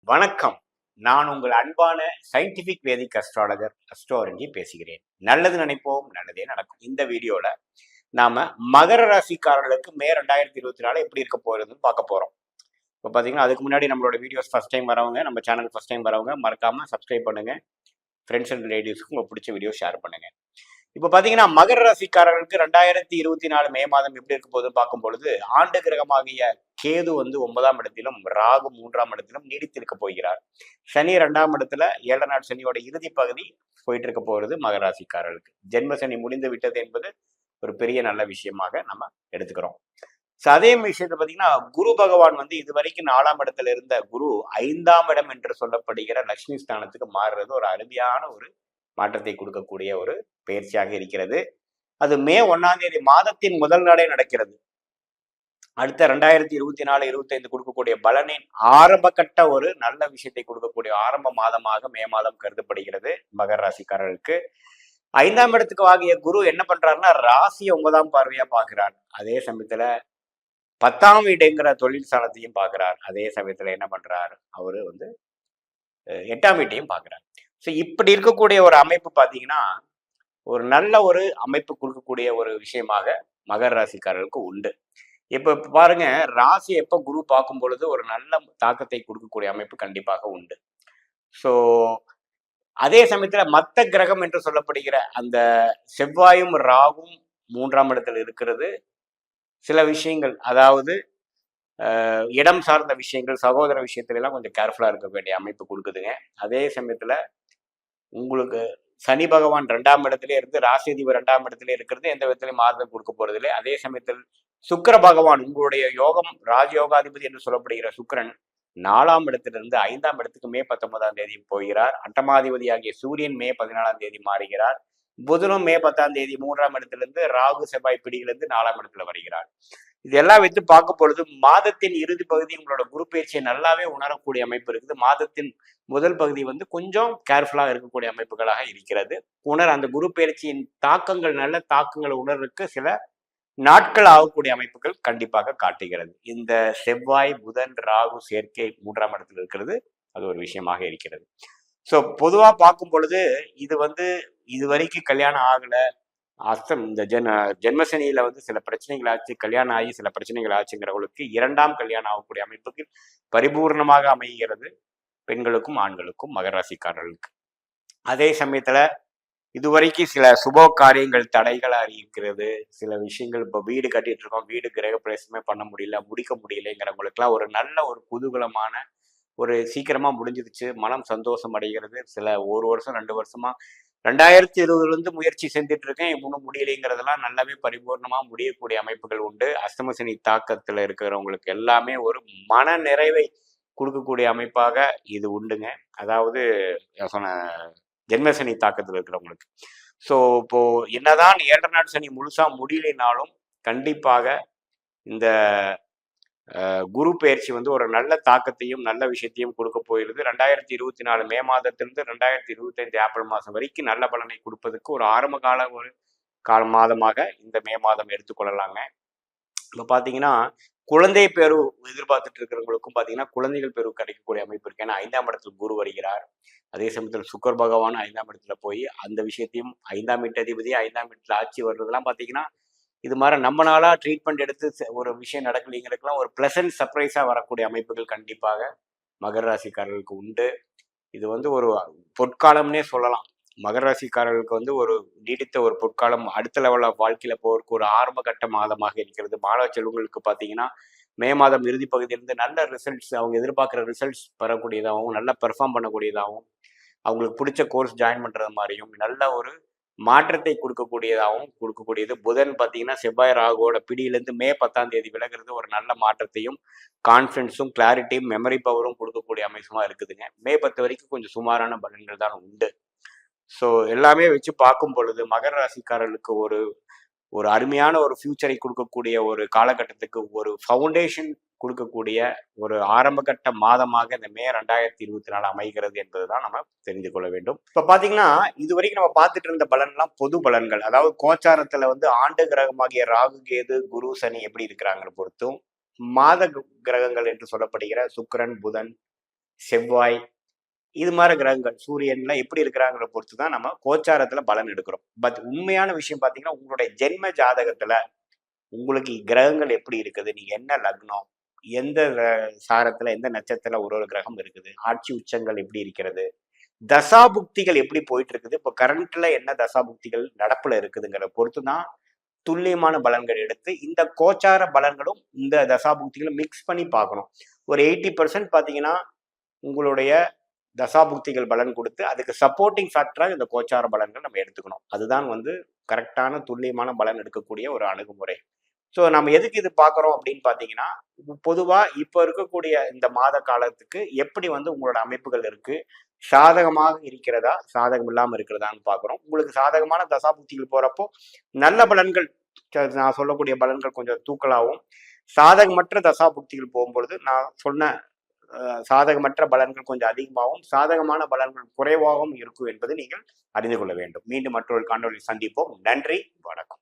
வணக்கம். நான் உங்கள் அன்பான சயின்டிபிக் வேதிக் அஸ்ட்ராலஜர் அஸ்ட்ரோரஞ்சி பேசுகிறேன். நல்லது நினைப்போம், நல்லதே நடக்கும். இந்த வீடியோல நாம மகர ராசிக்காரர்களுக்கு மே 2024 எப்படி இருக்க போறதுன்னு பார்க்க போறோம். இப்போ பார்த்தீங்கன்னா, அதுக்கு முன்னாடி நம்மளோட வீடியோஸ் ஃபர்ஸ்ட் டைம் வரவங்க, நம்ம சேனல் ஃபர்ஸ்ட் டைம் வரவங்க மறக்காம சப்ஸ்கிரைப் பண்ணுங்க. ஃப்ரெண்ட்ஸ் அண்ட் ரிலேட்டிவ்ஸ்க்கு உங்க பிடிச்ச வீடியோ ஷேர் பண்ணுங்க. இப்போ பார்த்தீங்கன்னா, மகர ராசிக்காரர்களுக்கு 2024 மே மாதம் எப்படி இருக்க போகுதுன்னு பார்க்கும் பொழுது, ஆண்டு கிரகமாகிய கேது வந்து 9ஆம் இடத்திலும், ராகு 3ஆம் இடத்திலும் நீடித்திருக்க போகிறார். சனி 2ஆம் இடத்துல 7 நாள் சனியோட இறுதி பகுதி போயிட்டு இருக்க போகிறது மகர ராசிக்காரர்களுக்கு. ஜென்ம சனி முடிந்து விட்டது என்பது ஒரு பெரிய நல்ல விஷயமாக நம்ம எடுத்துக்கிறோம். அதே விஷயத்தை பார்த்தீங்கன்னா, குரு பகவான் வந்து இது வரைக்கும் 4ஆம் இடத்துல இருந்த குரு 5ஆம் இடம் என்று சொல்லப்படுகிற லட்சுமி ஸ்தானத்துக்கு மாறுறது ஒரு அருமையான ஒரு மாற்றத்தை கொடுக்கக்கூடிய ஒரு பயிற்சியாக இருக்கிறது. அது மே 1ஆம் தேதி மாதத்தின் முதல் நாளே நடக்கிறது. அடுத்த 2024-25 கொடுக்கக்கூடிய பலனின் ஆரம்ப கட்ட ஒரு நல்ல விஷயத்தை கொடுக்கக்கூடிய ஆரம்ப மாதமாக மே மாதம் கருதப்படுகிறது மகர ராசிக்காரர்களுக்கு. 5ஆம் இடத்துக்கு ஆகிய குரு என்ன பண்றாருன்னா, ராசியை 9ஆம் பார்வையா பார்க்கிறார். அதே சமயத்துல 10ஆம் வீடுங்கிற தொழில் ஸ்தானத்தையும் பார்க்கிறார். அதே சமயத்துல என்ன பண்றார், அவரு வந்து 8ஆம் வீட்டையும் பார்க்கிறார். ஸோ இப்படி இருக்கக்கூடிய ஒரு அமைப்பு பார்த்தீங்கன்னா, ஒரு நல்ல ஒரு அமைப்பு கொடுக்கக்கூடிய ஒரு விஷயமாக மகர ராசிக்காரர்களுக்கு உண்டு. இப்ப பாருங்க, ராசி எப்ப குரு பார்க்கும் பொழுது ஒரு நல்ல தாக்கத்தை கொடுக்கக்கூடிய அமைப்பு கண்டிப்பாக உண்டு. ஸோ அதே சமயத்துல மத்த கிரகம் என்று சொல்லப்படுகிற அந்த செவ்வாயும் ராகும் 3ஆம் இடத்துல இருக்கிறது சில விஷயங்கள், அதாவது இடம் சார்ந்த விஷயங்கள், சகோதர விஷயத்துல எல்லாம் கொஞ்சம் கேர்ஃபுல்லா இருக்க வேண்டிய அமைப்பு கொடுக்குதுங்க. அதே சமயத்துல உங்களுக்கு சனி பகவான் 2ஆம் இடத்திலே இருந்து ராசிதிபதி 2ஆம் இடத்திலே இருக்கிறது எந்த விதத்திலையும் மாறுதல் கொடுக்க போறதில்லை. அதே சமயத்தில் சுக்கிர பகவான் உங்களுடைய யோகம் ராஜயோகாதிபதி என்று சொல்லப்படுகிற சுக்கிரன் 4ஆம் இடத்திலிருந்து 5ஆம் இடத்துக்கு மே 19ஆம் தேதி போகிறார். அட்டமாதிபதி ஆகிய சூரியன் மே 14ஆம் தேதி மாறுகிறார். புதனும் மே 10ஆம் தேதி 3ஆம் இடத்திலிருந்து ராகு செவ்வாய் பிடியிலிருந்து 4ஆம் இடத்துல வருகிறார். இதெல்லாம் வைத்து பார்க்கும் பொழுது மாதத்தின் இறுதி பகுதி உங்களோட குரு பயிற்சியை நல்லாவே உணரக்கூடிய அமைப்பு இருக்குது. மாதத்தின் முதல் பகுதி வந்து கொஞ்சம் கேர்ஃபுல்லா இருக்கக்கூடிய அமைப்புகளாக இருக்கிறது. அந்த குரு பயிற்சியின் தாக்கங்கள், நல்ல தாக்கங்களை உணர்றதுக்கு சில நாட்கள் ஆகக்கூடிய அமைப்புகள் கண்டிப்பாக காட்டுகிறது. இந்த செவ்வாய் புதன் ராகு சேர்க்கை 3ஆம் இடத்தில் இருக்கிறது, அது ஒரு விஷயமாக இருக்கிறது. ஸோ பொதுவா பார்க்கும் பொழுது இது வந்து இதுவரைக்கும் கல்யாணம் ஆகல, இந்த ஜென்மசனியில வந்து சில பிரச்சனைகள் ஆச்சு, கல்யாணம் ஆகி சில பிரச்சனைகள் ஆச்சுங்கிறவங்களுக்கு 2ஆம் கல்யாணம் ஆகக்கூடிய அமைப்புக்கு பரிபூர்ணமாக அமைகிறது பெண்களுக்கும் ஆண்களுக்கும் மகர ராசிக்காரர்களுக்கு. அதே சமயத்துல இதுவரைக்கும் சில சுப காரியங்கள் தடைகளா இருக்கிறது. சில விஷயங்கள் இப்போ வீடு கட்டிட்டு இருக்கோம், வீடு கிரக பிரவேசமே பண்ண முடியல, முடிக்க முடியலைங்கிறவங்களுக்குலாம் ஒரு நல்ல ஒரு குதூகலமான ஒரு சீக்கிரமா முடிஞ்சிருச்சு, மனம் சந்தோஷம் அடைகிறது. சில 1 வருஷம் 2 வருஷமா 2020 முயற்சி செஞ்சுட்டு இருக்கேன், இன்னும் முடியலைங்கிறதெல்லாம் நல்லாவே பரிபூர்ணமா முடியக்கூடிய அமைப்புகள் உண்டு. அஷ்டமசனி தாக்கத்துல இருக்கிறவங்களுக்கு எல்லாமே ஒரு மன நிறைவை கொடுக்கக்கூடிய அமைப்பாக இது உண்டுங்க. அதாவது சொன்ன ஜென்மசனி தாக்கத்தில் இருக்கிறவங்களுக்கு. ஸோ இப்போ என்னதான் 7 நாள் சனி முழுசா முடியலைனாலும் கண்டிப்பாக இந்த குரு பயிற்சி வந்து ஒரு நல்ல தாக்கத்தையும் நல்ல விஷயத்தையும் கொடுக்க போயிருது. 2024 மே மாதத்திலிருந்து 2025 ஏப்ரல் மாதம் வரைக்கும் நல்ல பலனை கொடுப்பதற்கு ஒரு ஆரம்ப கால ஒரு மாதமாக இந்த மே மாதம் எடுத்துக்கொள்ளலாங்க. இப்போ பார்த்தீங்கன்னா, குழந்தை பேரு எதிர்பார்த்துட்டு இருக்கிறவங்களுக்கும் பார்த்தீங்கன்னா, குழந்தைகள் பேரு கிடைக்கக்கூடிய அமைப்பு இருக்கு. ஏன்னா 5ஆம் இடத்துல குரு வருகிறார். அதே சமயத்தில் சுக்கர் பகவான் 5ஆம் இடத்துல போய் அந்த விஷயத்தையும் 5ஆம் வீட்டு அதிபதி 5ஆம் வீட்டில் ஆட்சி வர்றதெல்லாம் பார்த்தீங்கன்னா, இது மாதிரி நம்ம நாளா ட்ரீட்மெண்ட் எடுத்து ஒரு விஷயம் நடக்கலைங்கிறதுக்கெல்லாம் ஒரு பிளசன்ட் சர்ப்ரைஸா வரக்கூடிய அமைப்புகள் கண்டிப்பாக மகர ராசிக்காரர்களுக்கு உண்டு. இது வந்து ஒரு பொற்காலம்னே சொல்லலாம். மகர ராசிக்காரர்களுக்கு வந்து ஒரு நீடித்த ஒரு பொற்காலம், அடுத்த லெவல் ஆஃப் வாழ்க்கையில போறதுக்கு ஒரு ஆரம்ப கட்ட மாதமாக இருக்கிறது. மாணவ செல்வங்களுக்கு பார்த்தீங்கன்னா, மே மாதம் இறுதி பகுதியிலிருந்து நல்ல ரிசல்ட்ஸ், அவங்க எதிர்பார்க்குற ரிசல்ட்ஸ் பெறக்கூடியதாகவும், நல்லா பெர்ஃபார்ம் பண்ணக்கூடியதாகவும், அவங்களுக்கு பிடிச்ச கோர்ஸ் ஜாயின் பண்றது மாதிரியும் நல்ல ஒரு மாற்றத்தை கொடுக்கக்கூடியதாகவும் கொடுக்கக்கூடியது. புதன் பார்த்தீங்கன்னா, செவ்வாய் ராகுவோட பிடியிலிருந்து மே 10ஆம் தேதி விலகிறது ஒரு நல்ல மாற்றத்தையும், கான்ஃபிடன்ஸும், கிளாரிட்டியும், மெமரி பவரும் கொடுக்கக்கூடிய அமைப்புமா இருக்குதுங்க. மே 10 வரைக்கும் கொஞ்சம் சுமாரான பலன்கள் தான் உண்டு. ஸோ எல்லாமே வச்சு பார்க்கும் பொழுது மகர ராசிக்காரர்களுக்கு ஒரு ஒரு அருமையான ஒரு ஃபியூச்சரை கொடுக்கக்கூடிய ஒரு காலகட்டத்துக்கு ஒரு ஃபவுண்டேஷன் கொடுக்கக்கூடிய ஒரு ஆரம்பகட்ட மாதமாக இந்த மே 2024 அமைகிறது என்பதுதான் நம்ம தெரிந்து கொள்ள வேண்டும். இப்ப பாத்தீங்கன்னா, இது வரைக்கும் நம்ம பார்த்துட்டு இருந்த பலன்லாம் பொது பலன்கள். அதாவது கோச்சாரத்துல வந்து ஆண்டு கிரகமாகிய ராகு கேது குரு சனி எப்படி இருக்கிறாங்கன்னு பொறுத்தும், மாத கிரகங்கள் என்று சொல்லப்படுகிற சுக்கிரன் புதன் செவ்வாய், இது மாதிரி கிரகங்கள் சூரியன்ல எப்படி இருக்கிறாங்கிற பொறுத்து தான் நம்ம கோச்சாரத்துல பலன் எடுக்கிறோம். பட் உண்மையான விஷயம் பார்த்தீங்கன்னா, உங்களுடைய ஜென்ம ஜாதகத்துல உங்களுக்கு கிரகங்கள் எப்படி இருக்குது, நீங்க என்ன லக்னம், எந்த சாரத்துல எந்த நட்சத்திரத்துல ஒரு ஒரு கிரகம் இருக்குது, ஆட்சி உச்சங்கள் எப்படி இருக்கிறது, தசாபுக்திகள் எப்படி போயிட்டு இருக்குது, இப்போ கரண்ட்ல என்ன தசாபுக்திகள் நடப்புல இருக்குதுங்கிற பொறுத்து தான் துல்லியமான பலன்கள் எடுத்து இந்த கோச்சார பலன்களும் இந்த தசாபுக்திகளும் மிக்ஸ் பண்ணி பார்க்கணும். ஒரு 80% பார்த்தீங்கன்னா உங்களுடைய தசாபுக்திகள் பலன் கொடுத்து அதுக்கு சப்போர்ட்டிங் ஃபேக்டராக இந்த கோச்சார பலன்கள் நம்ம எடுத்துக்கணும். அதுதான் கரெக்டான துல்லியமான பலன் எடுக்கக்கூடிய ஒரு அணுகுமுறை. ஸோ நம்ம எதுக்கு இது பார்க்குறோம் அப்படின்னு பார்த்தீங்கன்னா, பொதுவாக இப்போ இருக்கக்கூடிய இந்த மாத காலத்துக்கு எப்படி உங்களோட அமைப்புகள் இருக்கு, சாதகமாக இருக்கிறதா, சாதகம் இல்லாமல் இருக்கிறதான்னு பார்க்குறோம். உங்களுக்கு சாதகமான தசாபுக்திகள் போகிறப்போ நல்ல பலன்கள், நான் சொல்லக்கூடிய பலன்கள் கொஞ்சம் தூக்கலாகவும், சாதகமற்ற தசாபுக்திகள் போகும்பொழுது நான் சொன்ன சாதகமற்ற பலன்கள் கொஞ்சம் அதிகமாகவும், சாதகமான பலன்கள் குறைவாகவும் இருக்கும் என்பதை நீங்கள் அறிந்து கொள்ள வேண்டும். மீண்டும் மற்றொரு காணொலியில் சந்திப்போம். நன்றி, வணக்கம்.